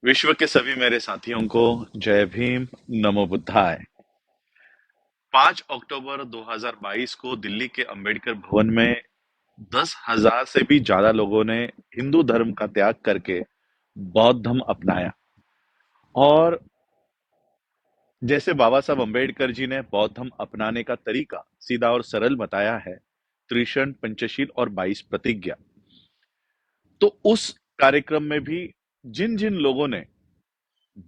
विश्व के सभी मेरे साथियों को जय भीम, नमो बुद्धाय। 5 अक्टूबर 2022 को दिल्ली के अंबेडकर भवन में 10,000 से भी ज्यादा लोगों ने हिंदू धर्म का त्याग करके बौद्ध धर्म अपनाया। और जैसे बाबा साहब अंबेडकर जी ने बौद्ध धर्म अपनाने का तरीका सीधा और सरल बताया है, त्रिशरण, पंचशील और 22 प्रतिज्ञा। तो उस कार्यक्रम में भी जिन जिन लोगों ने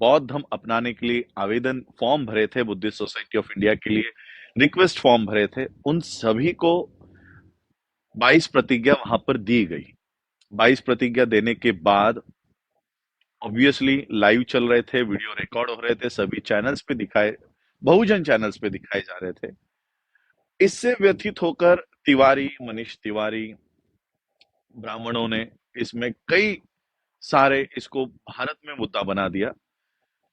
बौद्ध धर्म अपनाने के लिए आवेदन फॉर्म भरे थे, बुद्धिस्ट सोसाइटी ऑफ इंडिया के लिए रिक्वेस्ट फॉर्म भरे थे, उन सभी को 22 प्रतिज्ञा वहां पर दी गई। 22 प्रतिज्ञा देने के बाद ऑब्वियसली लाइव चल रहे थे, वीडियो रिकॉर्ड हो रहे थे, सभी चैनल्स पे दिखाए, बहुजन चैनल्स पे दिखाए जा रहे थे। इससे व्यथित होकर तिवारी, मनीष तिवारी, ब्राह्मणों ने इसमें कई सारे इसको भारत में मुद्दा बना दिया।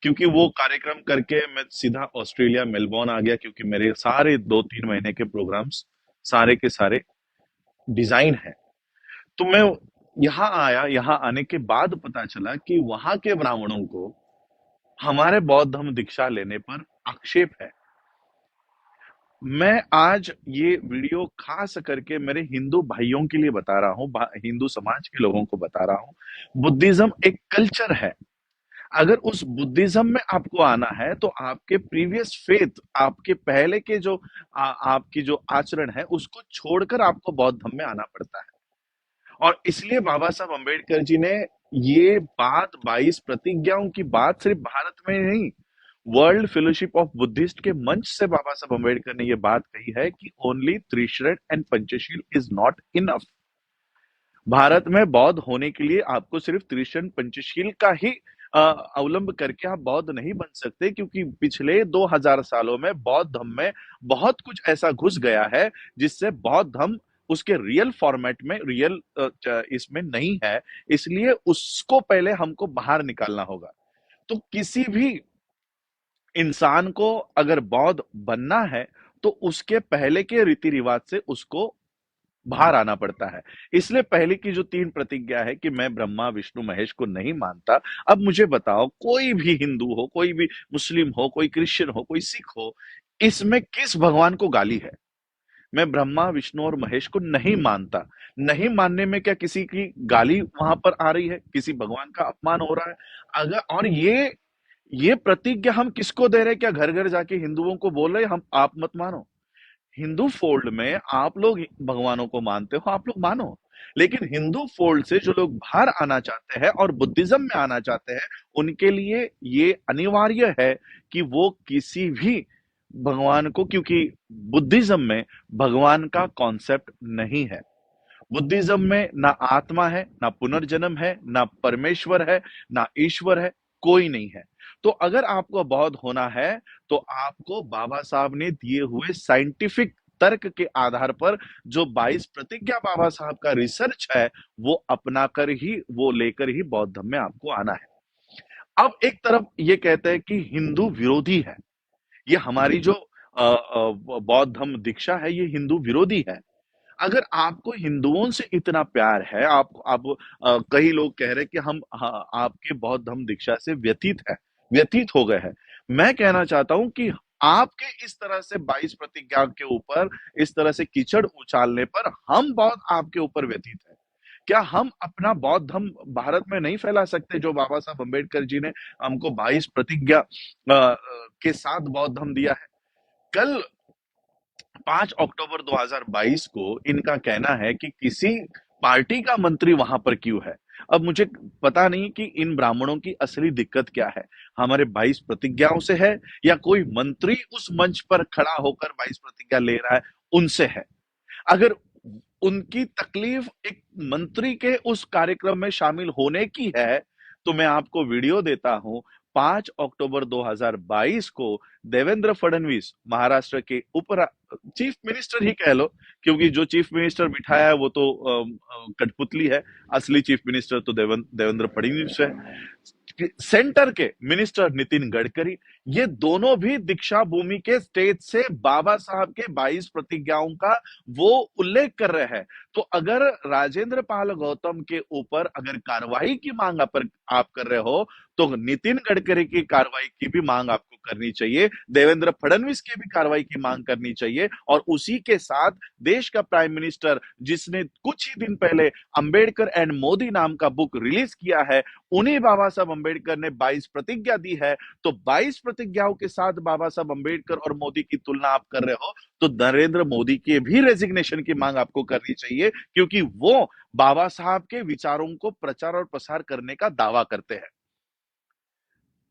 क्योंकि वो कार्यक्रम करके मैं सीधा ऑस्ट्रेलिया मेलबोर्न आ गया, क्योंकि मेरे सारे 2-3 महीने के प्रोग्राम्स सारे के सारे डिजाइन है। तो मैं यहाँ आया, यहाँ आने के बाद पता चला कि वहां के ब्राह्मणों को हमारे बौद्ध धर्म दीक्षा लेने पर आक्षेप है। मैं आज ये वीडियो खास करके मेरे हिंदू भाइयों के लिए बता रहा हूँ, हिंदू समाज के लोगों को बता रहा हूँ। बुद्धिज्म एक कल्चर है। अगर उस बुद्धिज्म में आपको आना है तो आपके प्रीवियस फेथ, आपके पहले के जो आपकी जो आचरण है उसको छोड़कर आपको बौद्ध धर्म में आना पड़ता है। और इसलिए बाबा साहब अंबेडकर जी ने ये बात, 22 प्रतिज्ञाओं की बात सिर्फ भारत में नहीं, वर्ल्ड फेलोशिप ऑफ बुद्धिस्ट के मंच से बाबा साहब अंबेडकर ने ये बात कही है कि only Trisharan and Panchsheel is not enough. Bharat में बौद्ध होने के लिए आपको सिर्फ त्रिशरण पंचशील का ही अवलंब करके आप बौद्ध नहीं बन सकते, क्योंकि पिछले 2000 सालों में बौद्ध धर्म में बहुत कुछ ऐसा घुस गया है जिससे बौद्ध धर्म उसके रियल फॉर्मेट में, रियल इसमें नहीं है। इसलिए उसको पहले हमको बाहर निकालना होगा। तो किसी भी इंसान को अगर बौद्ध बनना है तो उसके पहले के रीति रिवाज से उसको बाहर आना पड़ता है। इसलिए पहले की जो 3 प्रतिज्ञा है कि मैं ब्रह्मा विष्णु महेश को नहीं मानता। अब मुझे बताओ, कोई भी हिंदू हो, कोई भी मुस्लिम हो, कोई क्रिश्चियन हो, कोई सिख हो, इसमें किस भगवान को गाली है? मैं ब्रह्मा विष्णु और महेश को नहीं मानता। नहीं मानने में क्या किसी की गाली वहां पर आ रही है? किसी भगवान का अपमान हो रहा है? अगर और ये प्रतिज्ञा हम किसको दे रहे हैं? क्या घर घर जाके हिंदुओं को बोल रहे हैं हम आप मत मानो? हिंदू फोल्ड में आप लोग भगवानों को मानते हो, आप लोग मानो। लेकिन हिंदू फोल्ड से जो लोग बाहर आना चाहते हैं और बुद्धिज्म में आना चाहते हैं, उनके लिए ये अनिवार्य है कि वो किसी भी भगवान को, क्योंकि बुद्धिज्म में भगवान का कॉन्सेप्ट नहीं है। बुद्धिज्म में ना आत्मा है, ना पुनर्जन्म है, ना परमेश्वर है, ना ईश्वर है, कोई नहीं है। तो अगर आपको बौद्ध होना है तो आपको बाबा साहब ने दिए हुए साइंटिफिक तर्क के आधार पर जो 22 प्रतिज्ञा बाबा साहब का रिसर्च है, वो अपना कर ही, वो लेकर ही बौद्ध धर्म में आपको आना है। अब एक तरफ ये कहते हैं कि हिंदू विरोधी है, ये हमारी जो बौद्ध धर्म दीक्षा है ये हिंदू विरोधी है। अगर आपको हिंदुओं से इतना प्यार है, आप कई लोग कह रहे हैं कि हम आपके बौद्ध धर्म दीक्षा से व्यतीत हो गए हैं। मैं कहना चाहता हूं कि आपके इस तरह से 22 प्रतिज्ञा के ऊपर इस तरह से कीचड़ उछालने पर हम बौद्ध आपके ऊपर व्यतीत है। क्या हम अपना बौद्ध धर्म भारत में नहीं फैला सकते, जो बाबा साहब अंबेडकर जी ने हमको 22 प्रतिज्ञा के साथ बौद्ध धर्म दिया है? कल 5 अक्टूबर 2022 को इनका कहना है कि किसी पार्टी का मंत्री वहां पर क्यों है। अब मुझे पता नहीं कि इन ब्राह्मणों की असली दिक्कत क्या है, हमारे 22 प्रतिज्ञाओं से है या कोई मंत्री उस मंच पर खड़ा होकर 22 प्रतिज्ञा ले रहा है उनसे है। अगर उनकी तकलीफ एक मंत्री के उस कार्यक्रम में शामिल होने की है तो मैं आपको वीडियो देता हूं। 5 अक्टूबर 2022 को देवेंद्र फडणवीस, महाराष्ट्र के उप चीफ मिनिस्टर ही कह लो, क्योंकि जो चीफ मिनिस्टर बिठाया है वो तो कठपुतली है। असली चीफ मिनिस्टर तो देवेंद्र फडणवीस है। सेंटर के मिनिस्टर नितिन गडकरी, ये दोनों भी दीक्षा भूमि के स्टेज से बाबा साहब के 22 प्रतिज्ञाओं का वो उल्लेख कर रहे हैं। तो अगर राजेंद्र पाल गौतम के ऊपर अगर कार्रवाई की मांग आप कर रहे हो, तो नितिन गडकरी की कार्रवाई की भी मांग आपको करनी चाहिए, देवेंद्र फडणवीस की भी कार्रवाई की मांग करनी चाहिए, और उसी के साथ देश का प्राइम मिनिस्टर जिसने कुछ ही दिन पहले अंबेडकर एंड मोदी नाम का बुक रिलीज किया है, उन्हीं बाबा साहब अंबेडकर ने 22 प्रतिज्ञा दी है। तो 22 प्रतिज्ञाओं के साथ बाबा साहब अंबेडकर और मोदी की तुलना आप कर रहे हो, तो नरेंद्र मोदी के भी रेजिग्नेशन की मांग आपको करनी चाहिए, क्योंकि वो बाबा साहब के विचारों को प्रचार और प्रसार करने का दावा करते हैं।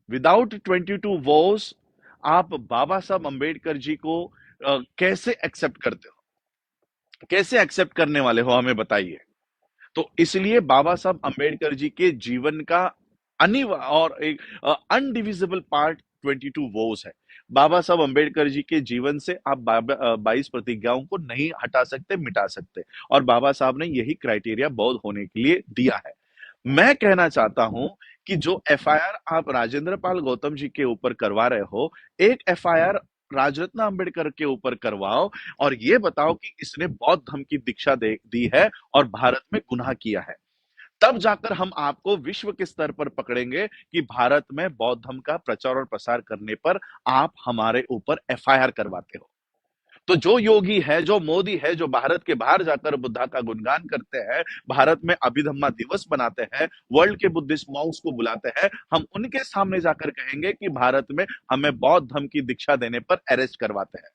विदाउट 22 वोस आप बाबा साहब अंबेडकर जी को कैसे एक्सेप्ट करते हो, कैसे एक्सेप्ट करने वाले हो, हमें बताइए। तो इसलिए बाबा साहब अंबेडकर जी के जीवन का अनिवार्य और एक अनडिविजिबल पार्ट 22 वोस है। बाबा साहब अंबेडकर जी के जीवन से आप 22 प्रतिज्ञाओं को नहीं हटा सकते, मिटा सकते, और बाबा साहब ने यही क्राइटेरिया बौद्ध होने के लिए दिया है। मैं कहना चाहता हूं कि जो एफआईआर आप राजेंद्र पाल गौतम जी के ऊपर करवा रहे हो, एक एफआईआर राजरत्न अंबेडकर के ऊपर करवाओ, और ये बताओ कि इसने बौद्ध धर्म की दीक्षा दी है और भारत में गुनाह किया है। तब जाकर हम आपको विश्व के स्तर पर पकड़ेंगे कि भारत में बौद्ध धर्म का प्रचार और प्रसार करने पर आप हमारे ऊपर एफआईआर करवाते हो। तो जो योगी है, जो मोदी है, जो भारत के बाहर जाकर बुद्धा का गुणगान करते हैं, भारत में अभिधम्मा दिवस बनाते हैं, वर्ल्ड के बुद्धिस्ट मॉन्क्स को बुलाते हैं, हम उनके सामने जाकर कहेंगे कि भारत में हमें बौद्ध धर्म की दीक्षा देने पर अरेस्ट करवाते हैं।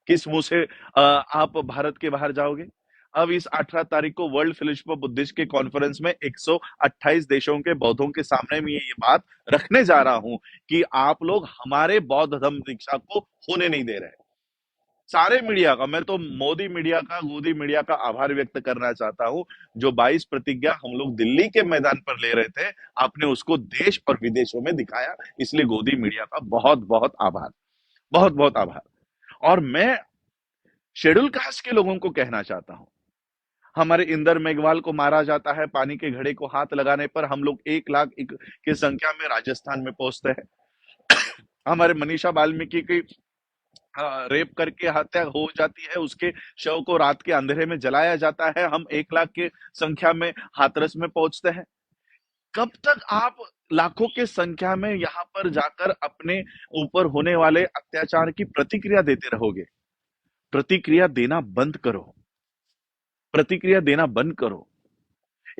किस मुंह से आप भारत के बाहर जाओगे? अब इस 18 तारीख को वर्ल्ड फेलोशिप ऑफ बुद्धिस्ट के कॉन्फ्रेंस में 128 देशों के बौद्धों के सामने में ये बात रखने जा रहा हूं कि आप लोग हमारे बौद्ध धर्म दीक्षा को होने नहीं दे रहे। सारे मीडिया का, मैं तो मोदी मीडिया का, गोदी मीडिया का आभार व्यक्त करना चाहता हूं। जो 22 प्रतिज्ञा हम लोग दिल्ली के मैदान पर ले रहे थे, आपने उसको देश और विदेशों में दिखाया, इसलिए गोदी मीडिया का बहुत बहुत आभार, बहुत बहुत आभार। और मैं शेड्यूल कास्ट के लोगों को कहना चाहता हूं, हमारे इंदर मेघवाल को मारा जाता है, पानी के घड़े को हाथ लगाने पर हम लोग 1 लाख की संख्या में राजस्थान में पहुंचते हैं। हमारे मनीषा वाल्मीकि की रेप करके हत्या हो जाती है, उसके शव को रात के अंधेरे में जलाया जाता है, हम 1 लाख के संख्या में हाथरस में पहुंचते हैं। कब तक आप लाखों के संख्या में यहाँ पर जाकर अपने ऊपर होने वाले अत्याचार की प्रतिक्रिया देते रहोगे? प्रतिक्रिया देना बंद करो, प्रतिक्रिया देना बंद करो।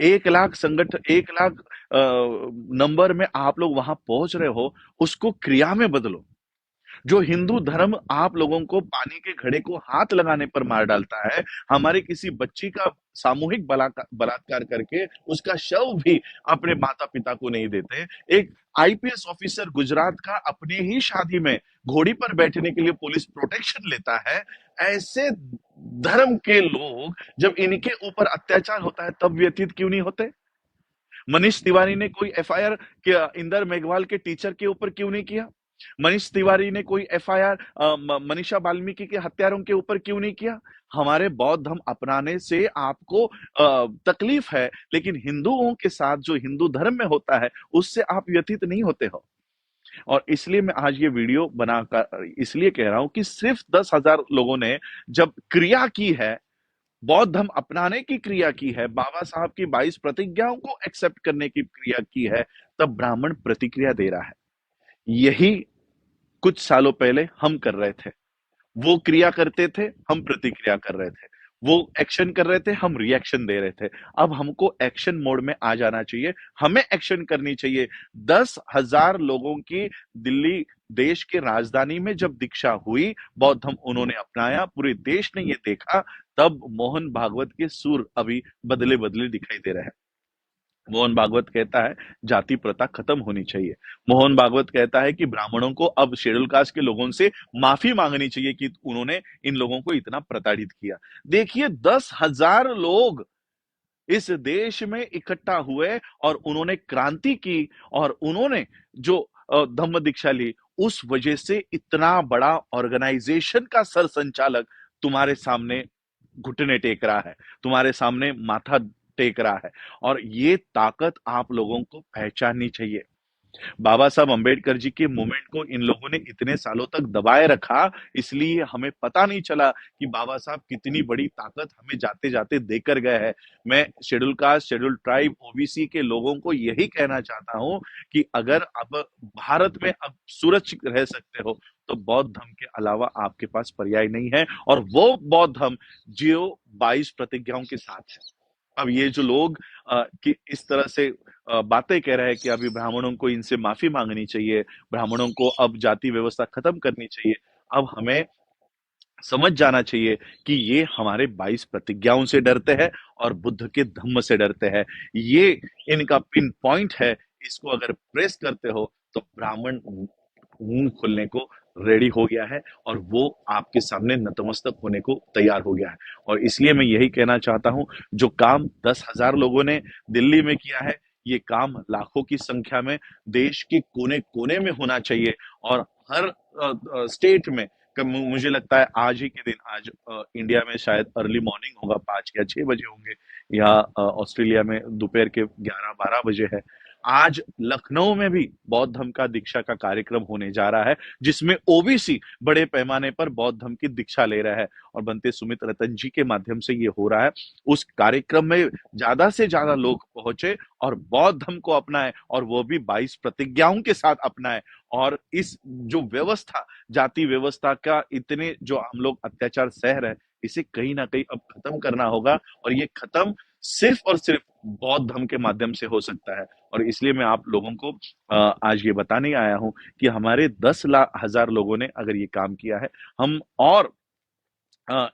1 लाख संगठन, 1 लाख नंबर में आप लोग वहां पहुंच रहे हो, उसको क्रिया में बदलो। जो हिंदू धर्म आप लोगों को पानी के घड़े को हाथ लगाने पर मार डालता है, हमारे किसी बच्ची का सामूहिक बलात्कार करके उसका शव भी अपने माता पिता को नहीं देते, एक आईपीएस ऑफिसर गुजरात का अपने ही शादी में घोड़ी पर बैठने के लिए पुलिस प्रोटेक्शन लेता है, ऐसे धर्म के लोग जब इनके ऊपर अत्याचार होता है तब व्यथित क्यों नहीं होते? मनीष तिवारी ने कोई एफआईआर इंदर मेघवाल के टीचर के ऊपर क्यों नहीं किया? मनीष तिवारी ने कोई एफआईआर मनीषा वाल्मीकि के हत्यारों के ऊपर क्यों नहीं किया? हमारे बौद्ध धर्म अपनाने से आपको तकलीफ है, लेकिन हिंदुओं के साथ जो हिंदू धर्म में होता है उससे आप व्यथित नहीं होते हो। और इसलिए मैं आज ये वीडियो बनाकर इसलिए कह रहा हूं कि सिर्फ 10,000 लोगों ने जब क्रिया की है, बौद्ध धर्म अपनाने की क्रिया की है, बाबा साहब की 22 प्रतिज्ञाओं को एक्सेप्ट करने की क्रिया की है, तब ब्राह्मण प्रतिक्रिया दे रहा है। यही कुछ सालों पहले हम कर रहे थे। वो क्रिया करते थे, हम प्रतिक्रिया कर रहे थे। वो एक्शन कर रहे थे, हम रिएक्शन दे रहे थे। अब हमको एक्शन मोड में आ जाना चाहिए, हमें एक्शन करनी चाहिए। 10,000 लोगों की दिल्ली देश के राजधानी में जब दीक्षा हुई, बौद्ध धर्म उन्होंने अपनाया, पूरे देश ने ये देखा, तब मोहन भागवत के सुर अभी बदले बदले दिखाई दे रहे हैं। मोहन भागवत कहता है जाति प्रथा खत्म होनी चाहिए। मोहन भागवत कहता है कि ब्राह्मणों को अब शेड्यूल कास्ट के लोगों से माफी मांगनी चाहिए कि उन्होंने इन लोगों को इतना प्रताड़ित किया। देखिए 10,000 लोग इस देश में इकट्ठा हुए और उन्होंने क्रांति की, और उन्होंने जो धम्म दीक्षा ली, उस वजह से इतना बड़ा ऑर्गेनाइजेशन का सर संचालक तुम्हारे सामने घुटने टेक रहा है, तुम्हारे सामने माथा टेक रहा है। और ये ताकत आप लोगों को पहचाननी चाहिए। बाबा साहब अंबेडकर जी के मूवमेंट को इन लोगों ने इतने सालों तक दबाए रखा, इसलिए हमें पता नहीं चला कि बाबा साहब कितनी बड़ी ताकत हमें जाते जाते देकर गए हैं। मैं schedule caste, schedule tribe, OBC के लोगों को यही कहना चाहता हूं कि अगर अब भारत में अब सुरक्षित रह सकते हो तो बौद्ध धर्म के अलावा आपके पास पर्याय नहीं है, और वो बौद्ध धर्म जो 22 प्रतिज्ञाओं के साथ है। अब ये जो लोग कि इस तरह से बातें कह रहे हैं कि अभी ब्राह्मणों को इनसे माफी मांगनी चाहिए, ब्राह्मणों को अब जाति व्यवस्था खत्म करनी चाहिए। अब हमें समझ जाना चाहिए कि ये हमारे 22 प्रतिज्ञाओं से डरते हैं और बुद्ध के धम्म से डरते हैं। ये इनका पिन पॉइंट है। इसको अगर प्रेस करते हो तो ब्राह्मण मुंह खोलने को रेडी हो गया है, और वो आपके सामने नतमस्तक होने को तैयार हो गया है। और इसलिए मैं यही कहना चाहता हूं, जो काम 10,000 लोगों ने दिल्ली में किया है, ये काम लाखों की संख्या में देश के कोने कोने में होना चाहिए। और हर स्टेट में मुझे लगता है आज ही के दिन, आज इंडिया में शायद अर्ली मॉर्निंग होगा, 5 या 6 बजे होंगे, या ऑस्ट्रेलिया में दोपहर के 11-12 बजे है। आज लखनऊ में भी बौद्ध धर्म का दीक्षा का कार्यक्रम होने जा रहा है, जिसमें ओबीसी बड़े पैमाने पर बौद्ध धर्म की दीक्षा ले रहा है, और बनते सुमित रतन जी के माध्यम से ये हो रहा है। उस कार्यक्रम में ज्यादा से ज्यादा लोग पहुंचे और बौद्ध धर्म को अपनाए, और वो भी 22 प्रतिज्ञाओं के साथ अपनाए। और इस जो व्यवस्था, जाति व्यवस्था का इतने जो हम लोग अत्याचार सह रहे हैं, इसे कहीं ना कहीं अब खत्म करना होगा, और ये खत्म सिर्फ और सिर्फ बौद्ध धर्म के माध्यम से हो सकता है। और इसलिए मैं आप लोगों को आज ये बताने आया हूं कि हमारे 10,000 लोगों ने अगर ये काम किया है, हम और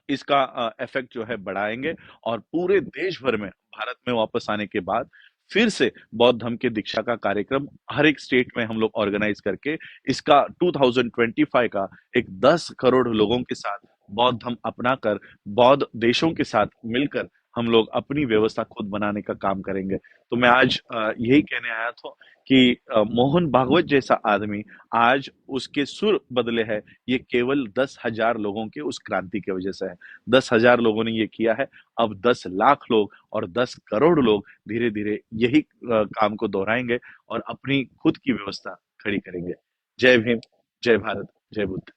इसका इफेक्ट जो है बढ़ाएंगे, और पूरे देश भर में भारत में वापस आने के बाद फिर से बौद्ध धर्म के दीक्षा का कार्यक्रम हर एक स्टेट में हम लोग ऑर्गेनाइज करके इसका 2025 का एक 10 करोड़ लोगों के साथ बौद्ध धर्म अपनाकर बौद्ध देशों के साथ मिलकर हम लोग अपनी व्यवस्था खुद बनाने का काम करेंगे। तो मैं आज यही कहने आया था कि मोहन भागवत जैसा आदमी, आज उसके सुर बदले हैं, ये केवल 10,000 लोगों के उस क्रांति की वजह से है। 10,000 लोगों ने ये किया है। अब 10 लाख लोग और 10 करोड़ लोग धीरे धीरे यही काम को दोहराएंगे और अपनी खुद की व्यवस्था खड़ी करेंगे। जय भीम, जय भारत, जय बुद्ध।